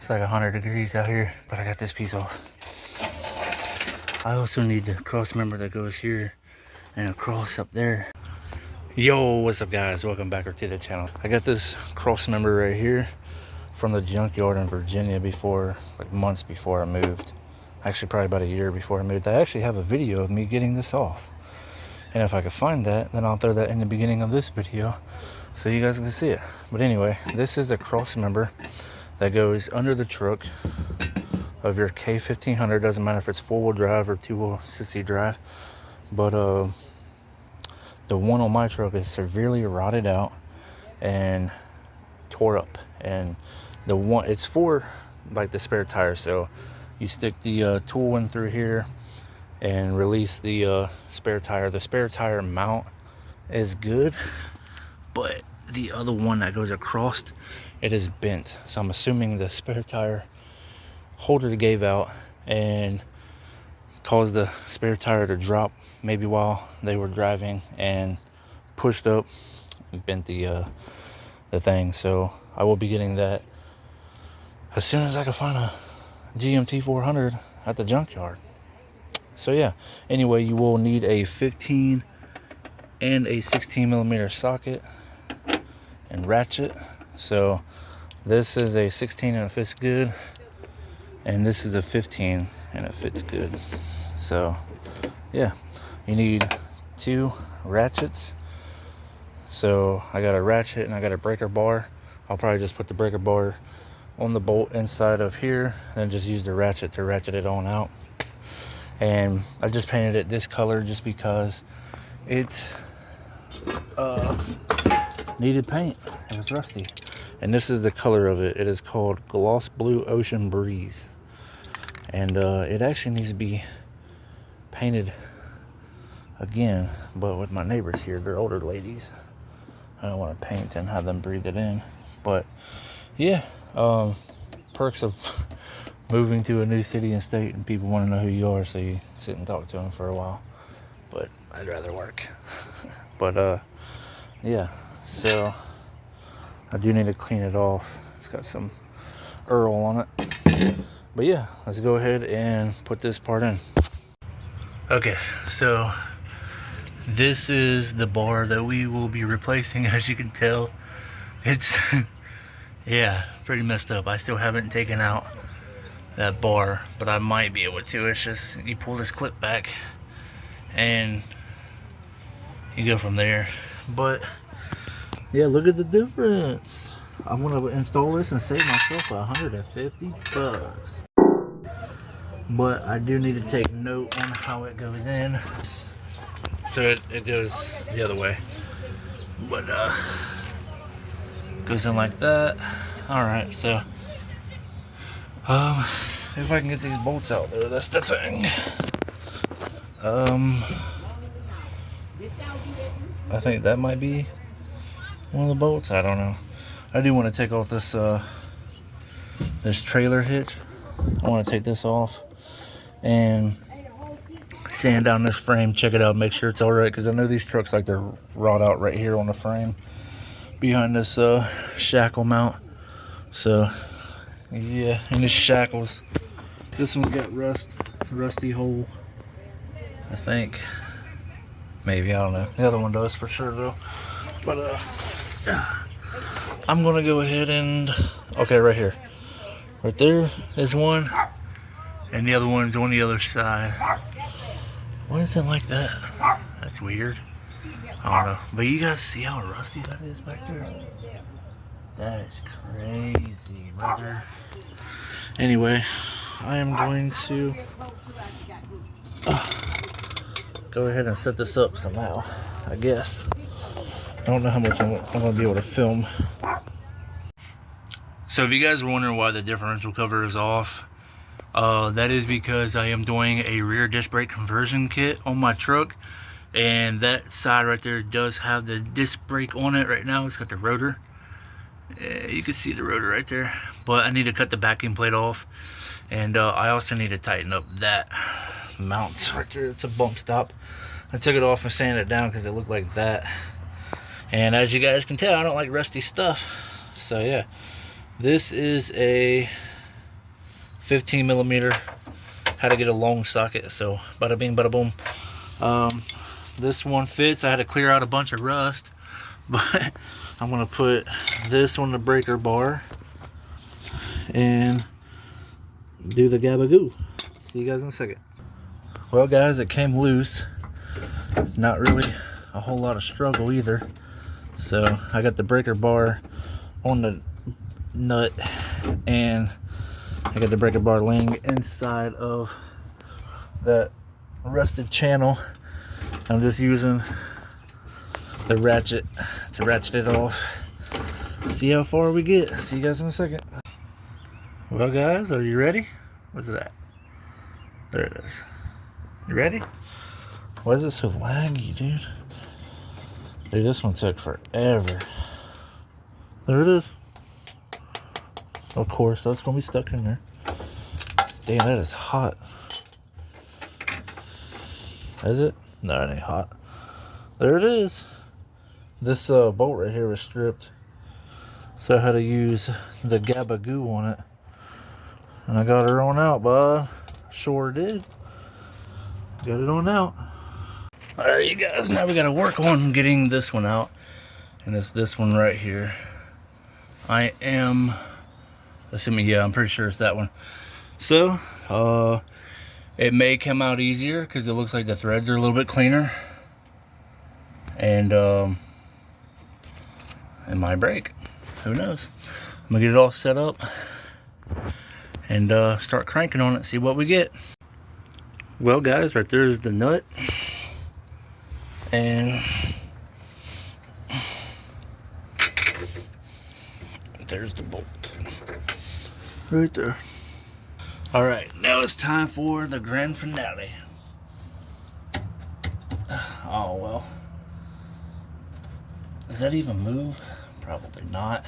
It's like 100 degrees out here, but I got this piece off. I also need the cross member that goes here and across up there. Yo, what's up guys? Welcome back to the channel. I got this cross member right here from the junkyard in Virginia before, like months before I moved. Actually, probably about a year before I moved. I actually have a video of me getting this off. And if I could find that, then I'll throw that in the beginning of this video so you guys can see it. But anyway, this is a cross member that goes under the truck of your K1500. Doesn't matter if it's four-wheel drive or two-wheel sissy drive. But the one on my truck is severely rotted out and tore up. And the one, it's for like the spare tire. So you stick the tool in through here and release the spare tire. The spare tire mount is good, but the other one that goes across, it is bent. So I'm assuming the spare tire holder gave out and caused the spare tire to drop maybe while they were driving and pushed up and bent the thing. So I will be getting that as soon as I can find a GMT 400 at the junkyard. So yeah, anyway, you will need a 15 and a 16 millimeter socket and ratchet. So this is a 16 and it fits good, and this is a 15 and it fits good. So yeah, you need two ratchets. So I got a ratchet and I got a breaker bar. I'll probably just put the breaker bar on the bolt inside of here and just use the ratchet to ratchet it on out. And I just painted it this color just because it needed paint. It was rusty. And this is the color of it. It is called Gloss Blue Ocean Breeze. And it actually needs to be painted again, but with my neighbors here, they're older ladies. I don't want to paint and have them breathe it in. But yeah, perks of moving to a new city and state, and people want to know who you are, so you sit and talk to them for a while. But I'd rather work. But yeah, so I do need to clean it off. It's got some Earl on it. But yeah, let's go ahead and put this part in. Okay, so this is the bar that we will be replacing. As you can tell, it's yeah, pretty messed up. I still haven't taken out that bar, but I might be able to. It's just, you pull this clip back and you go from there. But yeah, look at the difference. I'm gonna install this and save myself $150. But I do need to take note on how it goes in. So it goes the other way, but goes in like that. All right, so if I can get these bolts out there, that's the thing. I think that might be one of the bolts. I don't know. I do want to take off this this trailer hitch. I want to take this off and sand down this frame, check it out, make sure it's all right, because I know these trucks like to rot out right here on the frame behind this shackle mount. So yeah, and this shackles, this one's got rusty hole, I think. Maybe, I don't know. The other one does for sure though. But I'm gonna go ahead and, okay, right here, right there is one, and the other one's on the other side. Why is it like that? That's weird. I don't know. But you guys see how rusty that is back there? That is crazy, brother. Anyway, I am going to go ahead and set this up somehow, I guess. I don't know how much I'm going to be able to film. So if you guys are wondering why the differential cover is off, that is because I am doing a rear disc brake conversion kit on my truck. And that side right there does have the disc brake on it right now. It's got the rotor. You can see the rotor right there. But I need to cut the backing plate off. And I also need to tighten up that mount right there. It's a bump stop. I took it off and sanded it down because it looked like that. And as you guys can tell, I don't like rusty stuff. So yeah, this is a 15 millimeter. Had to get a long socket, so bada bing, bada boom. This one fits. I had to clear out a bunch of rust, but I'm gonna put this on the breaker bar and do the gabagoo. See you guys in a second. Well guys, it came loose. Not really a whole lot of struggle either. So I got the breaker bar on the nut, and I got the breaker bar laying inside of that rusted channel. I'm just using the ratchet to ratchet it off. See how far we get. See you guys in a second. Well guys, are you ready? What's that? There it is. You ready? Why is it so laggy, dude? Dude, this one took forever. There it is. Of course, that's gonna be stuck in there. Damn, that is hot. Is it? No, it ain't hot. There it is. This bolt right here was stripped, so I had to use the gabagoo on it, and I got her on out, bud. Sure did. Got it on out. All right, you guys. Now we got to work on getting this one out, and it's this one right here. I am assuming, yeah, I'm pretty sure it's that one. So, it may come out easier because it looks like the threads are a little bit cleaner, and it might break. Who knows? I'm gonna get it all set up and start cranking on it, see what we get. Well guys, right there is the nut, and there's the bolt right there. All right, now it's time for the grand finale. Oh well, does that even move? Probably not.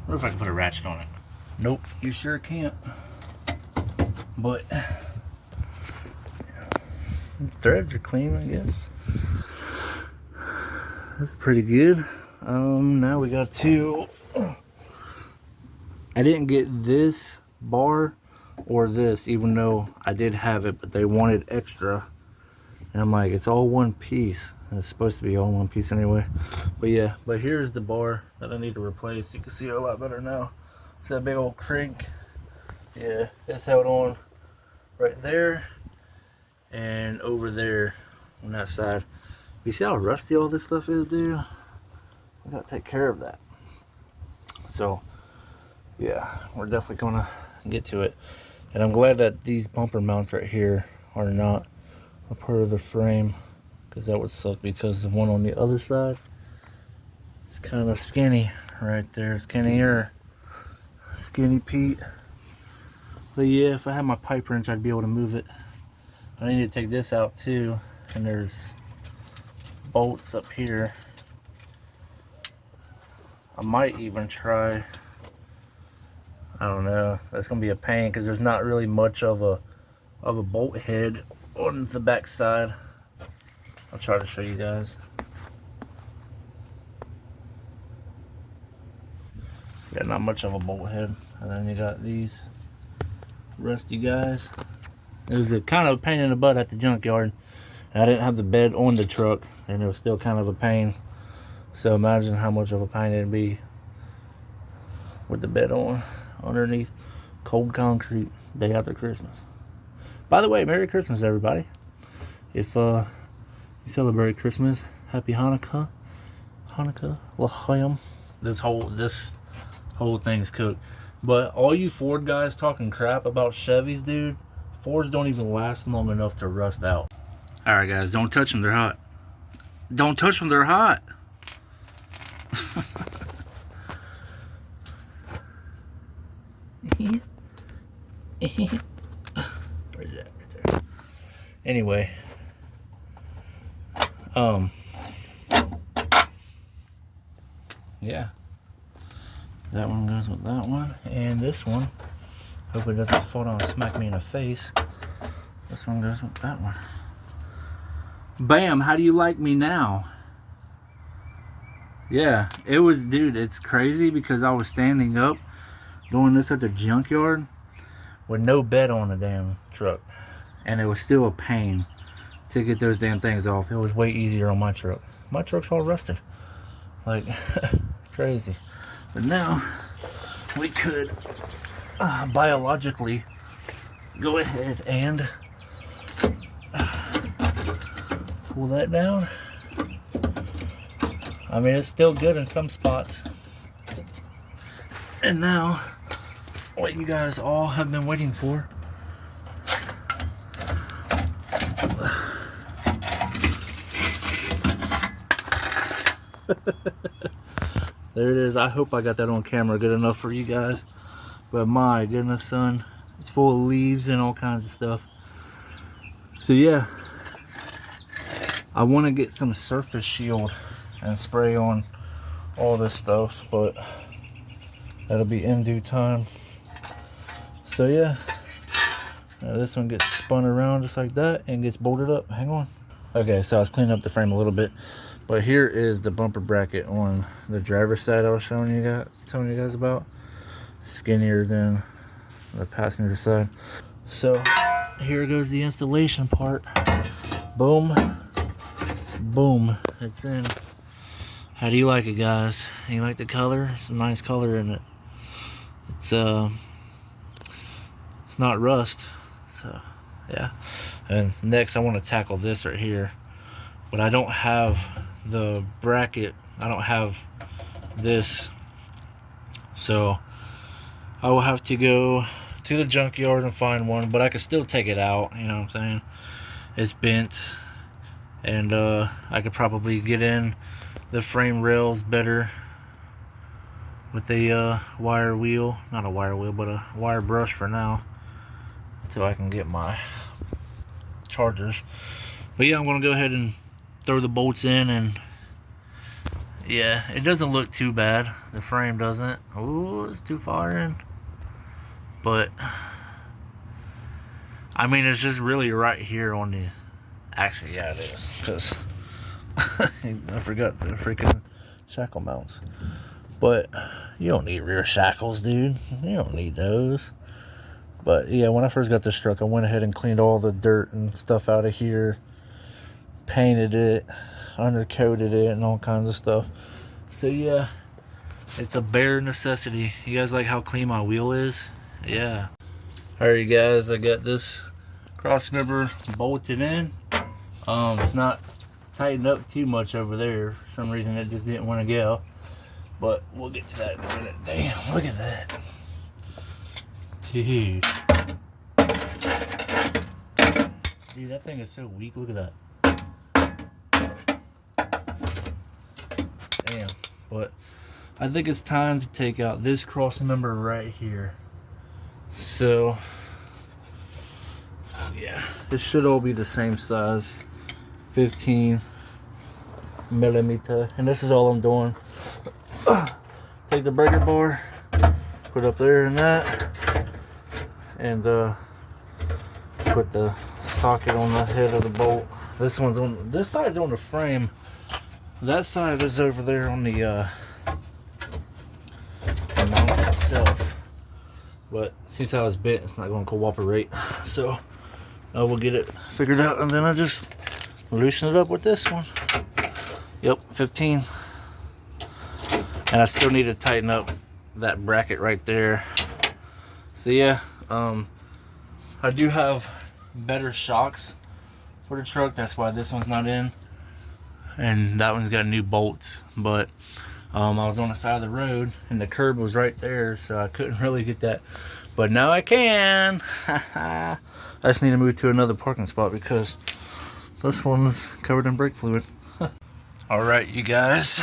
What if I can put a ratchet on it? Nope, you sure can't. But threads are clean, I guess. That's pretty good. Now we got to, I didn't get this bar or this, even though I did have it, but they wanted extra, and I'm like, it's all one piece, and it's supposed to be all one piece anyway. But yeah, but here's the bar that I need to replace. You can see it a lot better now. It's that big old crank. Yeah, it's held on right there and over there on that side. You see how rusty all this stuff is, dude? We gotta take care of that. So yeah, we're definitely gonna get to it. And I'm glad that these bumper mounts right here are not a part of the frame, because that would suck, because the one on the other side is kind of skinny right there. Skinnier. Skinny Pete. But yeah, if I had my pipe wrench, I'd be able to move it. I need to take this out too, and there's bolts up here. I might even try, I don't know, that's gonna be a pain because there's not really much of a bolt head on the back side. I'll try to show you guys. Yeah, not much of a bolt head. And then you got these rusty guys. It was a kind of a pain in the butt at the junkyard. I didn't have the bed on the truck, and it was still kind of a pain. So imagine how much of a pain it'd be with the bed on underneath cold concrete day after Christmas. By the way, Merry Christmas, everybody. If you celebrate Christmas, Happy Hanukkah, L'chaim. This whole thing's cooked. But all you Ford guys talking crap about Chevys, dude, Fords don't even last long enough to rust out. All right, guys, don't touch them. They're hot. Don't touch them. They're hot. Where's that? Right there. Anyway, yeah, that one goes with that one, and this one, hope it doesn't fall down and smack me in the face. This one goes with that one. Bam! How do you like me now? Yeah, it was, dude, it's crazy because I was standing up doing this at the junkyard with no bed on the damn truck, and it was still a pain to get those damn things off. It was way easier on my truck. My truck's all rusted, like crazy. But now we could biologically go ahead and pull that down. I mean, it's still good in some spots. And now, what you guys all have been waiting for. There it is. I hope I got that on camera good enough for you guys. But my goodness, son, it's full of leaves and all kinds of stuff. So yeah, I want to get some surface shield and spray on all this stuff, but that'll be in due time. So yeah, now this one gets spun around just like that and gets bolted up. Hang on. Okay, so I was cleaning up the frame a little bit, but here is the bumper bracket on the driver's side I was telling you guys about. Skinnier than the passenger side. So here goes the installation part. Boom, boom, it's in. How do you like it, guys? You like the color? It's a nice color in it. It's not rust. So yeah. And next I want to tackle this right here, but I don't have the bracket. I don't have this, so I will have to go to the junkyard and find one, but I can still take it out, you know what I'm saying? It's bent, and I could probably get in the frame rails better with a wire wheel. Not a wire wheel, but a wire brush for now, until I can get my chargers. But yeah, I'm gonna go ahead and throw the bolts in, and yeah, it doesn't look too bad. The frame doesn't. Oh, it's too far in. But I mean, it's just really right here on the, actually yeah it is, because I forgot the freaking shackle mounts. But you don't need rear shackles, dude. You don't need those. But yeah, when I first got this truck, I went ahead and cleaned all the dirt and stuff out of here, painted it, undercoated it, and all kinds of stuff. So yeah, it's a bare necessity. You guys like how clean my wheel is? Yeah. Alright guys, I got this cross member bolted in. It's not tightened up too much over there. For some reason it just didn't want to go. But we'll get to that in a minute. Damn, look at that. Dude. Dude, that thing is so weak. Look at that. Damn. But I think it's time to take out this cross member right here. So yeah, this should all be the same size, 15 millimeter, and this is all I'm doing. Take the breaker bar, put up there and that, and put the socket on the head of the bolt. This one's on this side's on the frame. That side is over there on the mount itself. But since I was bent, it's not going to cooperate. So I will get it figured out, and then I just loosen it up with this one. Yep, 15. And I still need to tighten up that bracket right there. So yeah, I do have better shocks for the truck. That's why this one's not in. And that one's got new bolts. But I was on the side of the road and the curb was right there, so I couldn't really get that. But now I can. I just need to move to another parking spot because this one's covered in brake fluid. Alright, you guys,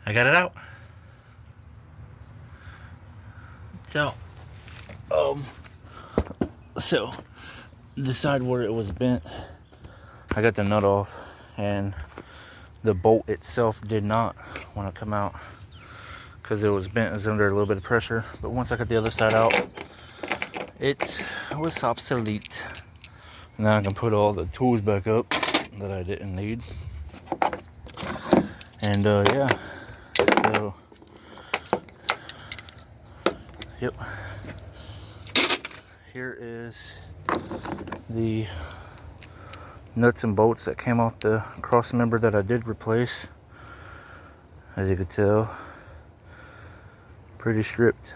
I got it out. So the side where it was bent, I got the nut off, and the bolt itself did not want to come out because it was bent. It was under a little bit of pressure. But once I got the other side out, it was obsolete. Now I can put all the tools back up that I didn't need. And yeah, so Yep. Here is the nuts and bolts that came off the cross member that I did replace. As you can tell, pretty stripped.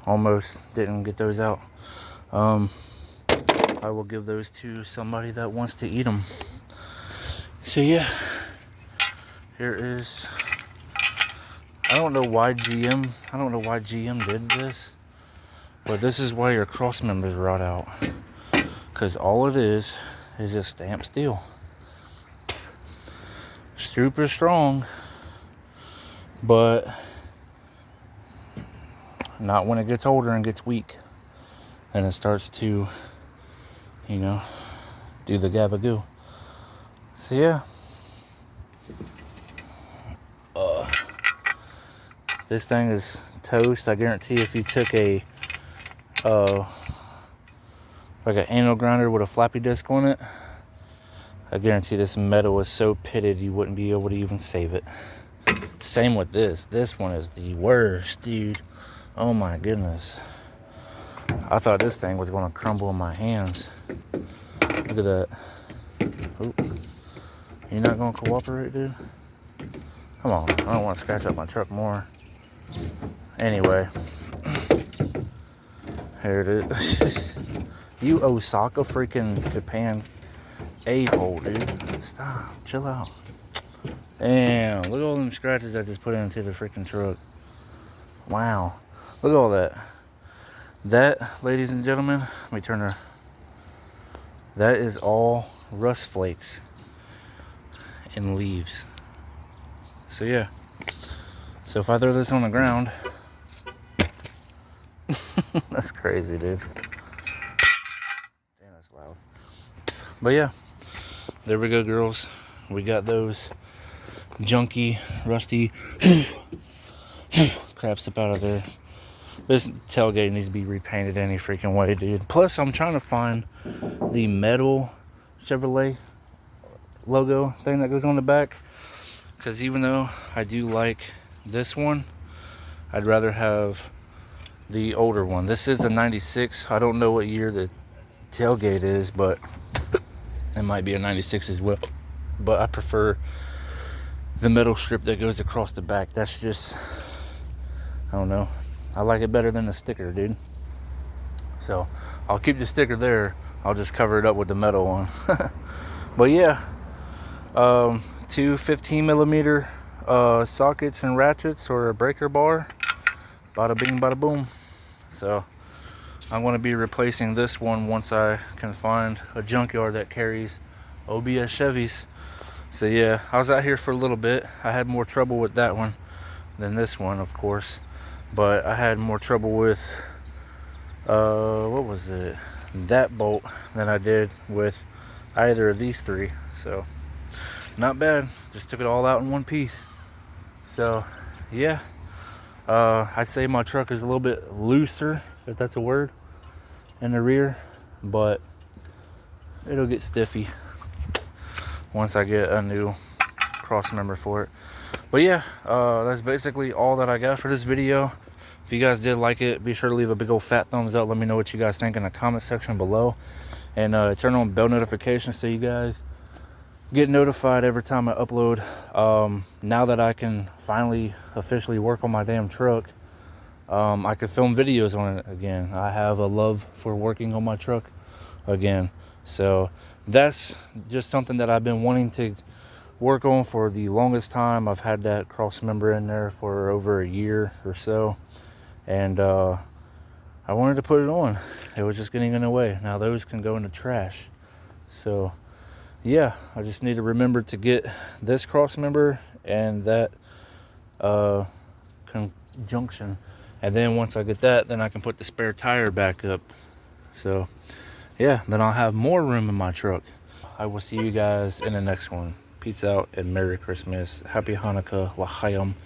Almost didn't get those out. I will give those to somebody that wants to eat them. So yeah, here is, I don't know why GM did this, but this is why your cross members rot out. Because all it is just stamped steel. Super strong, but not when it gets older and gets weak. And it starts to, you know, do the gabagoo. So yeah. This thing is toast. I guarantee if you took a like an angle grinder with a floppy disk on it, I guarantee this metal is so pitted you wouldn't be able to even save it. Same with this. This one is the worst, dude. Oh my goodness. I thought this thing was going to crumble in my hands. Look at that. Oop. You're not going to cooperate, dude? Come on. I don't want to scratch up my truck more. Anyway. Here it is. You Osaka freaking Japan a-hole, dude. Stop. Chill out. Damn. Look at all them scratches I just put into the freaking truck. Wow. Look at all that. That, ladies and gentlemen, let me turn her. That is all rust flakes and leaves. So yeah. So if I throw this on the ground, that's crazy, dude. Damn, that's loud. But yeah, there we go, girls. We got those junky, rusty craps up out of there. This tailgate needs to be repainted any freaking way, dude. Plus, I'm trying to find the metal Chevrolet logo thing that goes on the back. Because even though I do like this one, I'd rather have the older one. This is a 96. I don't know what year the tailgate is, but it might be a 96 as well. But I prefer the metal strip that goes across the back. That's just, I don't know. I like it better than the sticker, dude. So I'll keep the sticker there. I'll just cover it up with the metal one. But yeah, two 15mm sockets and ratchets, or a breaker bar. Bada bing, bada boom. So I'm going to be replacing this one once I can find a junkyard that carries OBS Chevys. So yeah, I was out here for a little bit. I had more trouble with that one than this one, of course. But I had more trouble with, what was it? That bolt than I did with either of these three. So, not bad. Just took it all out in one piece. So, yeah. I'd say my truck is a little bit looser, if that's a word, in the rear. But it'll get stiffy once I get a new cross member for it. But yeah, that's basically all that I got for this video. If you guys did like it, be sure to leave a big old fat thumbs up. Let me know what you guys think in the comment section below. And turn on bell notifications so you guys get notified every time I upload. Now that I can finally officially work on my damn truck, I can film videos on it again. I have a love for working on my truck again. So that's just something that I've been wanting to work on for the longest time. I've had that cross member in there for over a year or so, and I wanted to put it on. It was just getting in the way. Now those can go in the trash. So yeah, I just need to remember to get this cross member and that conjunction, and then once I get that, then I can put the spare tire back up. So yeah, then I'll have more room in my truck. I will see you guys in the next one. Peace out and Merry Christmas. Happy Hanukkah. L'chaim.